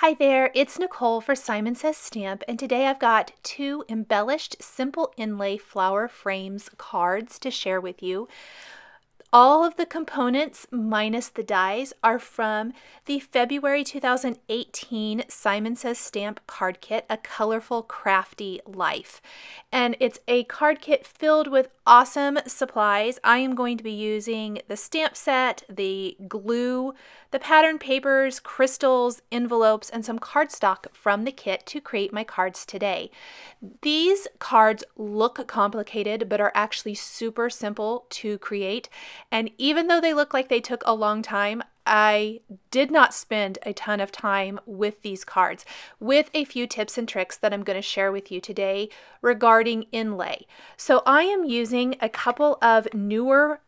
Hi there, it's Nicole for Simon Says Stamp, and today I've got two embellished simple inlay flower frames cards to share with you. All of the components minus the dies are from the February 2018 Simon Says Stamp card kit, A Colorful Crafty Life. And it's a card kit filled with awesome supplies. I am going to be using the stamp set, the glue, the pattern papers, crystals, envelopes, and some cardstock from the kit to create my cards today. These cards look complicated but are actually super simple to create. And even though they look like they took a long time, I did not spend a ton of time with these cards, with a few tips and tricks that I'm going to share with you today regarding inlay. So I am using a couple of newer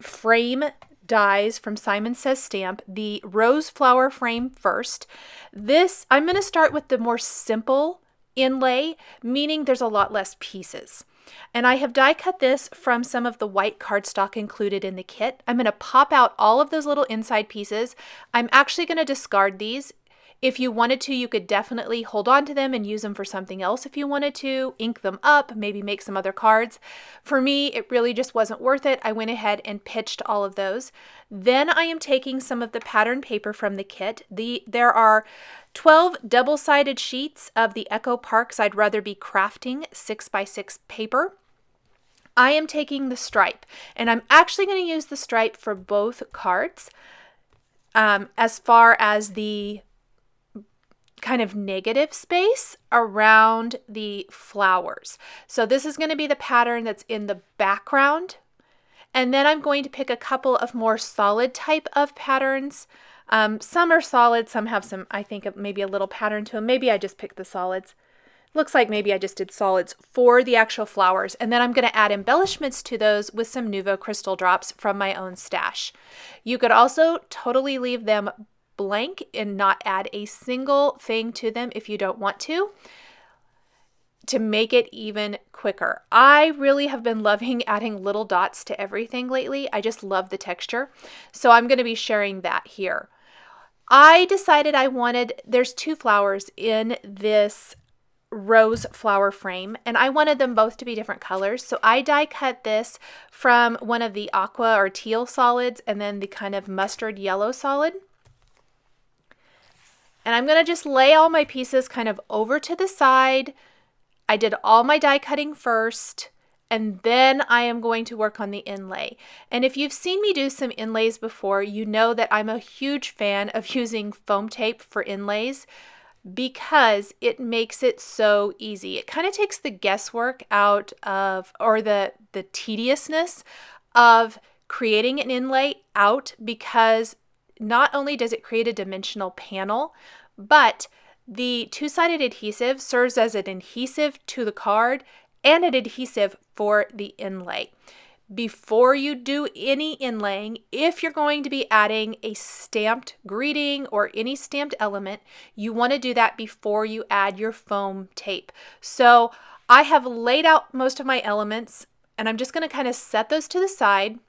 frame dies from Simon Says Stamp, the rose flower frame first. I'm going to start with the more simple inlay, meaning there's a lot less pieces. And I have die cut this from some of the white cardstock included in the kit. I'm going to pop out all of those little inside pieces. I'm actually going to discard these. If you wanted to, you could definitely hold on to them and use them for something else if you wanted to, ink them up, maybe make some other cards. For me, it really just wasn't worth it. I went ahead and pitched all of those. Then I am taking some of the pattern paper from the kit. There are 12 double-sided sheets of the Echo Parks I'd Rather Be Crafting 6x6 paper. I am taking the stripe, and I'm actually going to use the stripe for both cards as far as the kind of negative space around the flowers. So this is going to be the pattern that's in the background. And then I'm going to pick a couple of more solid type of patterns. Some are solid, some have some, I think, maybe a little pattern to them. Maybe I just picked the solids. Looks like maybe I just did solids for the actual flowers. And then I'm going to add embellishments to those with some Nuvo crystal drops from my own stash. You could also totally leave them blank and not add a single thing to them if you don't want to make it even quicker. I really have been loving adding little dots to everything lately. I just love the texture. So I'm going to be sharing that here. I decided there's two flowers in this rose flower frame, and I wanted them both to be different colors. So I die cut this from one of the aqua or teal solids and then the kind of mustard yellow solid. And I'm going to just lay all my pieces kind of over to the side. I did all my die cutting first, and then I am going to work on the inlay. And if you've seen me do some inlays before, you know that I'm a huge fan of using foam tape for inlays because it makes it so easy. It kind of takes the guesswork out of, or the tediousness of creating an inlay out, because not only does it create a dimensional panel, but the two-sided adhesive serves as an adhesive to the card and an adhesive for the inlay. Before you do any inlaying, if you're going to be adding a stamped greeting or any stamped element, you want to do that before you add your foam tape. So I have laid out most of my elements, and I'm just going to kind of set those to the side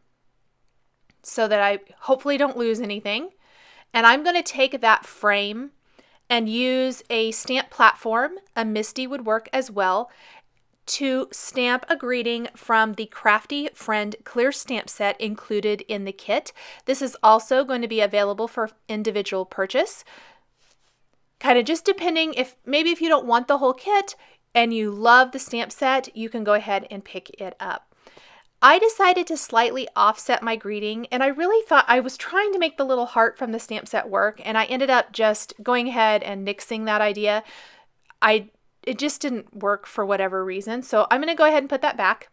so that I hopefully don't lose anything. And I'm going to take that frame and use a stamp platform, a Misty would work as well, to stamp a greeting from the Crafty Friend clear stamp set included in the kit. This is also going to be available for individual purchase. Kind of just depending if you don't want the whole kit and you love the stamp set, you can go ahead and pick it up. I decided to slightly offset my greeting, and I really thought I was trying to make the little heart from the stamp set work, and I ended up just going ahead and nixing that idea. It just didn't work for whatever reason, so I'm going to go ahead and put that back.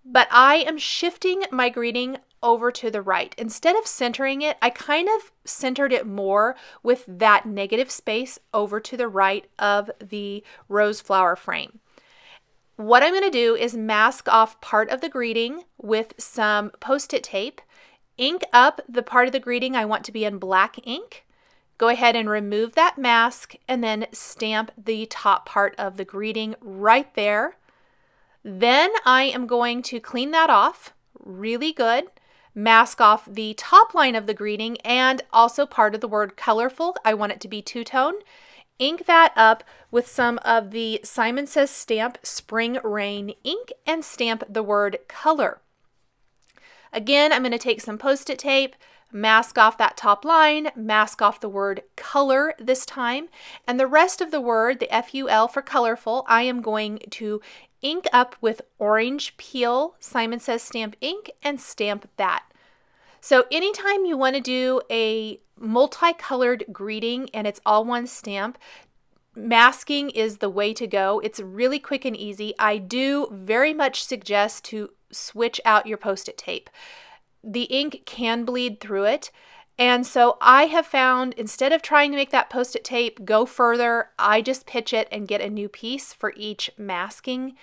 But I am shifting my greeting over to the right. Instead of centering it, I kind of centered it more with that negative space over to the right of the rose flower frame. What I'm going to do is mask off part of the greeting with some Post-it tape, ink up the part of the greeting I want to be in black ink, go ahead and remove that mask, and then stamp the top part of the greeting right there. Then I am going to clean that off really good, mask off the top line of the greeting and also part of the word colorful. I want it to be two-tone. Ink that up with some of the Simon Says Stamp Spring Rain ink and stamp the word color. Again, I'm going to take some Post-it tape, mask off that top line, mask off the word color this time, and the rest of the word, the FUL for colorful, I am going to ink up with orange peel Simon Says Stamp ink and stamp that. So anytime you want to do a multicolored greeting and it's all one stamp, masking is the way to go. It's really quick and easy. I do very much suggest to switch out your Post-it tape. The ink can bleed through it. And so I have found, instead of trying to make that Post-it tape go further, I just pitch it and get a new piece for each masking,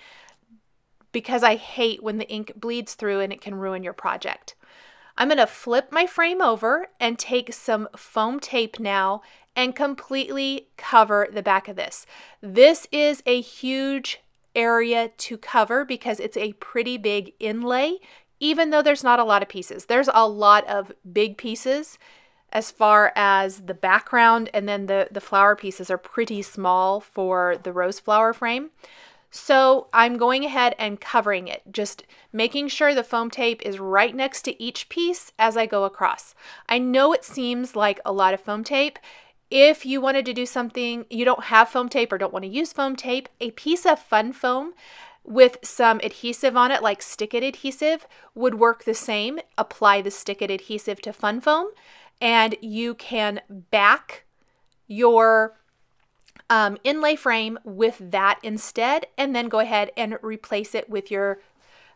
because I hate when the ink bleeds through and it can ruin your project. I'm going to flip my frame over and take some foam tape now and completely cover the back of this. This is a huge area to cover because it's a pretty big inlay, even though there's not a lot of pieces. There's a lot of big pieces as far as the background, and then the flower pieces are pretty small for the rose flower frame. So I'm going ahead and covering it, just making sure the foam tape is right next to each piece as I go across. I know it seems like a lot of foam tape. If you wanted to do something, you don't have foam tape or don't want to use foam tape, a piece of fun foam with some adhesive on it, like Stick-It adhesive, would work the same. Apply the Stick-It adhesive to fun foam, and you can back your inlay frame with that instead, and then go ahead and replace it with your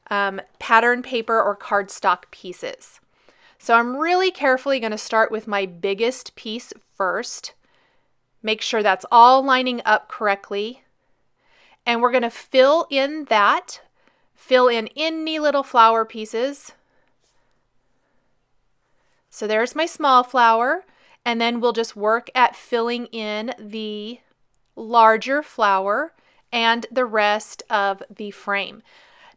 pattern paper or cardstock pieces. So I'm really carefully going to start with my biggest piece first. Make sure that's all lining up correctly. And we're going to fill in any little flower pieces. So there's my small flower, and then we'll just work at filling in the larger flower and the rest of the frame.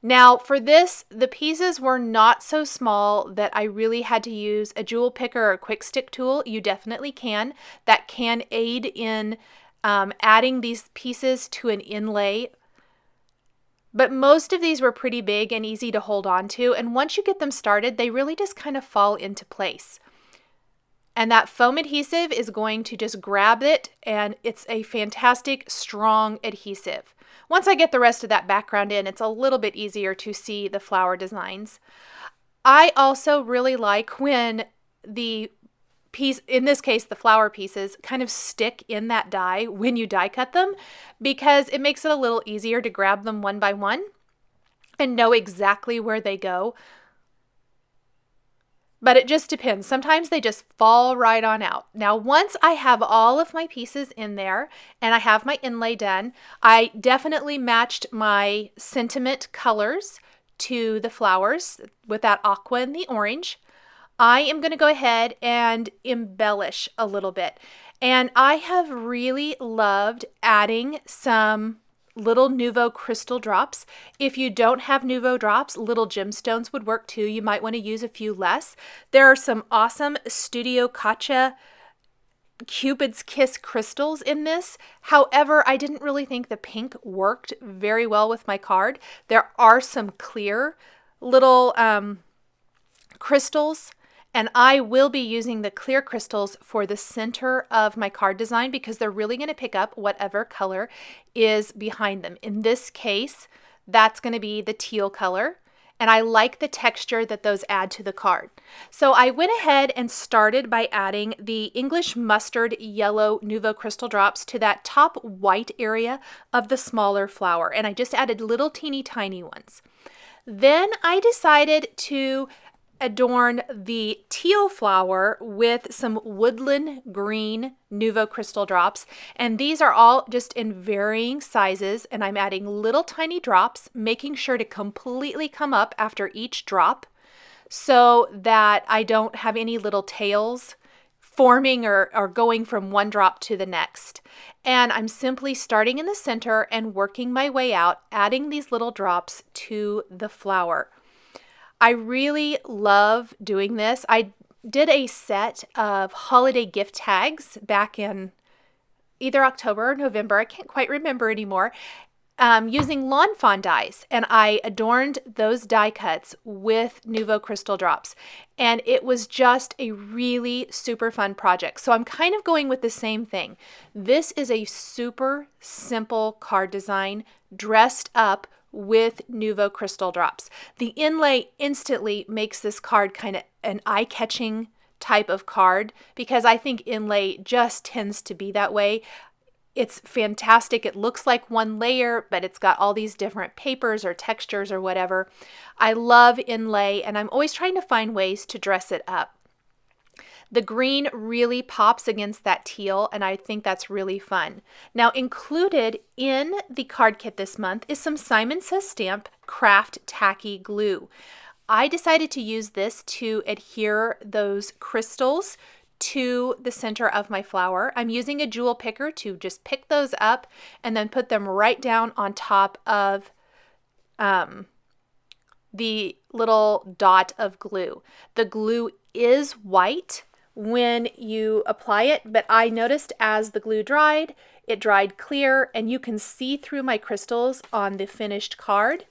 Now for this, the pieces were not so small that I really had to use a jewel picker or a quick stick tool. You definitely can. That can aid in adding these pieces to an inlay. But most of these were pretty big and easy to hold on to. And once you get them started, they really just kind of fall into place. And that foam adhesive is going to just grab it, and it's a fantastic, strong adhesive. Once I get the rest of that background in, it's a little bit easier to see the flower designs. I also really like when the piece, in this case the flower pieces, kind of stick in that die when you die cut them, because it makes it a little easier to grab them one by one and know exactly where they go. But it just depends. Sometimes they just fall right on out. Now, once I have all of my pieces in there and I have my inlay done, I definitely matched my sentiment colors to the flowers with that aqua and the orange. I am going to go ahead and embellish a little bit. And I have really loved adding some little Nuvo crystal drops. If you don't have Nuvo drops, little gemstones would work too. You might want to use a few less. There are some awesome Studio Katja Cupid's Kiss crystals in this. However, I didn't really think the pink worked very well with my card. There are some clear little crystals, and I will be using the clear crystals for the center of my card design because they're really going to pick up whatever color is behind them. In this case, that's going to be the teal color, and I like the texture that those add to the card. So I went ahead and started by adding the English Mustard Yellow Nuvo Crystal Drops to that top white area of the smaller flower, and I just added little teeny tiny ones. Then I decided to adorn the teal flower with some Woodland Green Nuvo Crystal Drops, and these are all just in varying sizes, and I'm adding little tiny drops, making sure to completely come up after each drop so that I don't have any little tails forming or going from one drop to the next. And I'm simply starting in the center and working my way out, adding these little drops to the flower. I really love doing this. I did a set of holiday gift tags back in either October or November. I can't quite remember anymore. Using Lawn Fawn dies, and I adorned those die cuts with Nuvo crystal drops, and it was just a really super fun project. So I'm kind of going with the same thing. This is a super simple card design dressed up with Nuvo crystal drops. The inlay instantly makes this card kind of an eye-catching type of card because I think inlay just tends to be that way. It's fantastic. It looks like one layer, but it's got all these different papers or textures or whatever. I love inlay, and I'm always trying to find ways to dress it up. The green really pops against that teal, and I think that's really fun. Now, included in the card kit this month is some Simon Says Stamp Craft Tacky Glue. I decided to use this to adhere those crystals to the center of my flower. I'm using a jewel picker to just pick those up and then put them right down on top of the little dot of glue. The glue is white when you apply it, but I noticed as the glue dried, it dried clear, and you can see through my crystals on the finished card.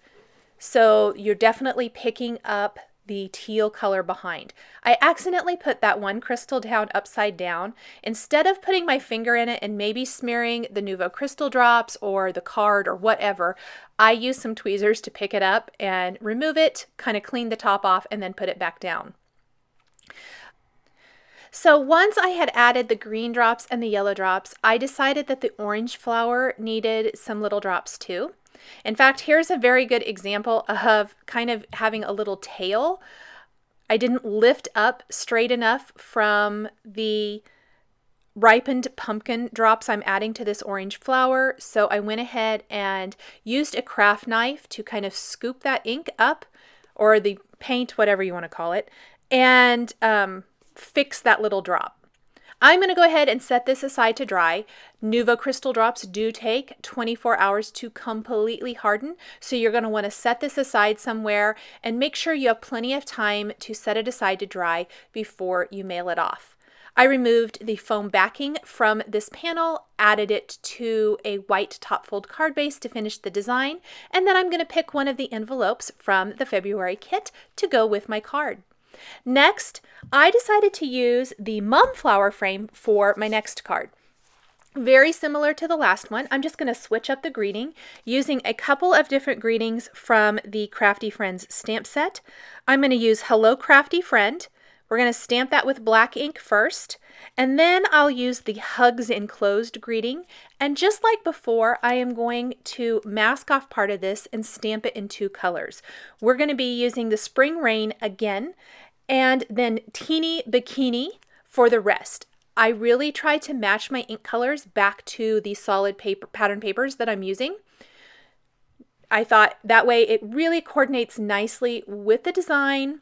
So you're definitely picking up the teal color behind. I accidentally put that one crystal down upside down. Instead of putting my finger in it and maybe smearing the Nuvo crystal drops or the card or whatever, I used some tweezers to pick it up and remove it, kind of clean the top off, and then put it back down. So once I had added the green drops and the yellow drops, I decided that the orange flower needed some little drops too. In fact, here's a very good example of kind of having a little tail. I didn't lift up straight enough from the ripened pumpkin drops I'm adding to this orange flower, so I went ahead and used a craft knife to kind of scoop that ink up, or the paint, whatever you want to call it, and fix that little drop. I'm going to go ahead and set this aside to dry. Nuvo crystal drops do take 24 hours to completely harden, so you're going to want to set this aside somewhere and make sure you have plenty of time to set it aside to dry before you mail it off. I removed the foam backing from this panel, added it to a white top fold card base to finish the design, and then I'm going to pick one of the envelopes from the February kit to go with my card. Next, I decided to use the mum flower frame for my next card. Very similar to the last one, I'm just going to switch up the greeting using a couple of different greetings from the Crafty Friends stamp set. I'm going to use Hello Crafty Friend. We're going to stamp that with black ink first, and then I'll use the Hugs Enclosed greeting. And just like before, I am going to mask off part of this and stamp it in two colors. We're going to be using the Spring Rain again, and then Teeny Bikini for the rest. I really try to match my ink colors back to the solid paper pattern papers that I'm using. I thought that way it really coordinates nicely with the design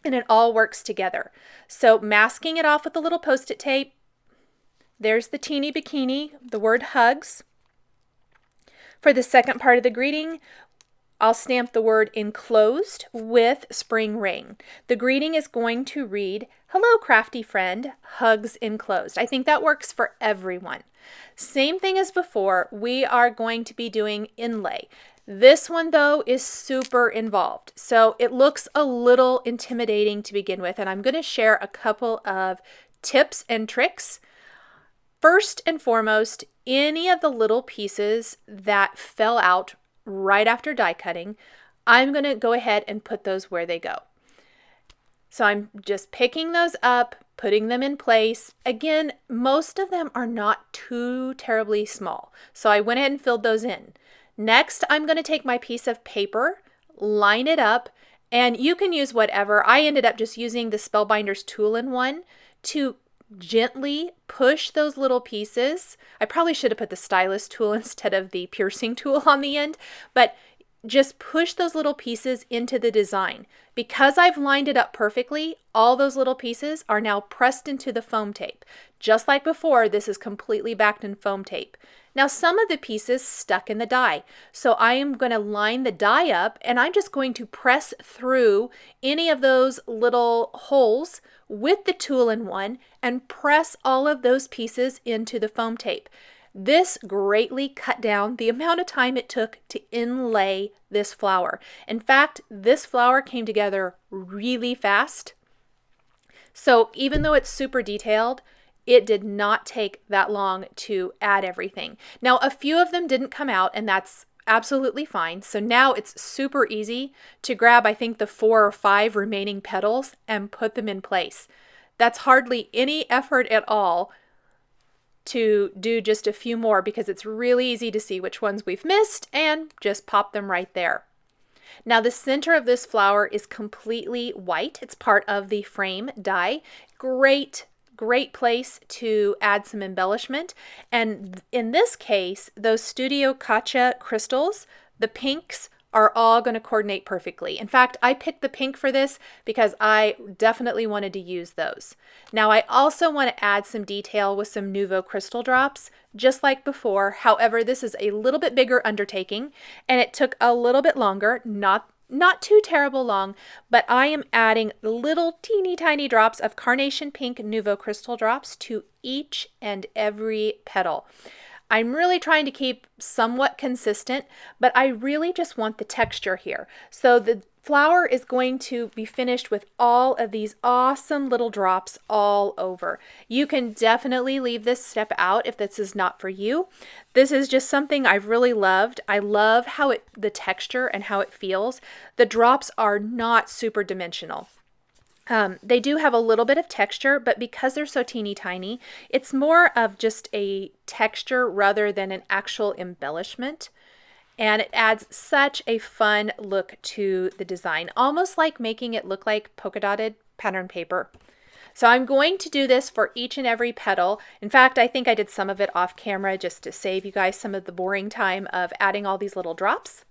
and it all works together. So masking it off with a little post-it tape. There's the Teeny Bikini, the word hugs. For the second part of the greeting, I'll stamp the word enclosed with Spring Rain. The greeting is going to read, Hello Crafty Friend, Hugs Enclosed. I think that works for everyone. Same thing as before, we are going to be doing inlay. This one though is super involved, so it looks a little intimidating to begin with, and I'm going to share a couple of tips and tricks. First and foremost, any of the little pieces that fell out right after die cutting, I'm going to go ahead and put those where they go. So I'm just picking those up, putting them in place. Again, most of them are not too terribly small, so I went ahead and filled those in. Next, I'm going to take my piece of paper, line it up, and you can use whatever. I ended up just using the Spellbinders Tool-in-One to gently push those little pieces. I probably should have put the stylus tool instead of the piercing tool on the end, but just push those little pieces into the design. Because I've lined it up perfectly, all those little pieces are now pressed into the foam tape. Just like before, this is completely backed in foam tape. Now some of the pieces stuck in the die, so I am going to line the die up and I'm just going to press through any of those little holes with the tool-in-one and press all of those pieces into the foam tape. This greatly cut down the amount of time it took to inlay this flower. In fact, this flower came together really fast. So even though it's super detailed, it did not take that long to add everything. Now, a few of them didn't come out, and that's absolutely fine. So now it's super easy to grab, I think, the 4 or 5 remaining petals and put them in place. That's hardly any effort at all to do just a few more because it's really easy to see which ones we've missed and just pop them right there. Now the center of this flower is completely white. It's part of the frame die. Great place to add some embellishment. And in this case, those Studio Katcha crystals, the pinks, are all going to coordinate perfectly. In fact, I picked the pink for this because I definitely wanted to use those. Now I also want to add some detail with some Nuvo crystal drops, just like before. However, this is a little bit bigger undertaking and it took a little bit longer, not too terrible long, but I am adding little teeny tiny drops of Carnation Pink Nuvo crystal drops to each and every petal. I'm really trying to keep somewhat consistent, but I really just want the texture here. So the flower is going to be finished with all of these awesome little drops all over. You can definitely leave this step out if this is not for you. This is just something I've really loved. I love how the texture and how it feels. The drops are not super dimensional. They do have a little bit of texture, but because they're so teeny tiny, it's more of just a texture rather than an actual embellishment. And it adds such a fun look to the design, almost like making it look like polka dotted pattern paper. So I'm going to do this for each and every petal. In fact, I think I did some of it off camera just to save you guys some of the boring time of adding all these little drops.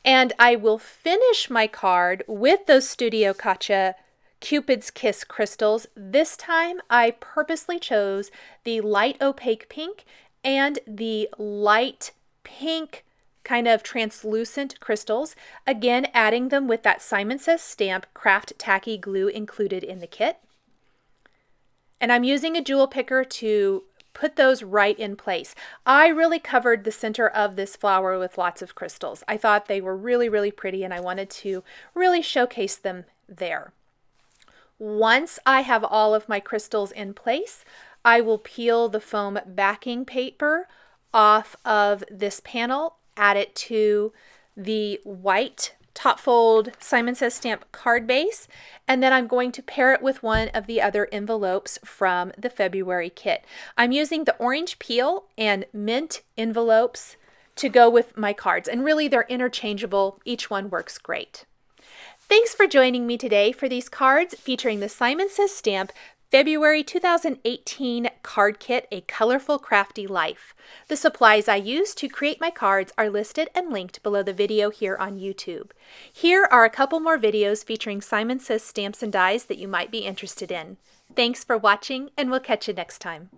And I will finish my card with those Studio Katcha Cupid's Kiss crystals. This time I purposely chose the light opaque pink and the light pink kind of translucent crystals. Again, adding them with that Simon Says stamp craft tacky glue included in the kit. And I'm using a jewel picker to put those right in place. I really covered the center of this flower with lots of crystals. I thought they were really, really pretty and I wanted to really showcase them there. Once I have all of my crystals in place, I will peel the foam backing paper off of this panel, add it to the white top fold Simon Says stamp card base, and then I'm going to pair it with one of the other envelopes from the February kit. I'm using the orange peel and mint envelopes to go with my cards, and really they're interchangeable. Each one works great. Thanks for joining me today for these cards featuring the Simon Says stamp February 2018 card kit, A Colorful Crafty Life. The supplies I used to create my cards are listed and linked below the video here on YouTube. Here are a couple more videos featuring Simon Says stamps and dies that you might be interested in. Thanks for watching, and we'll catch you next time.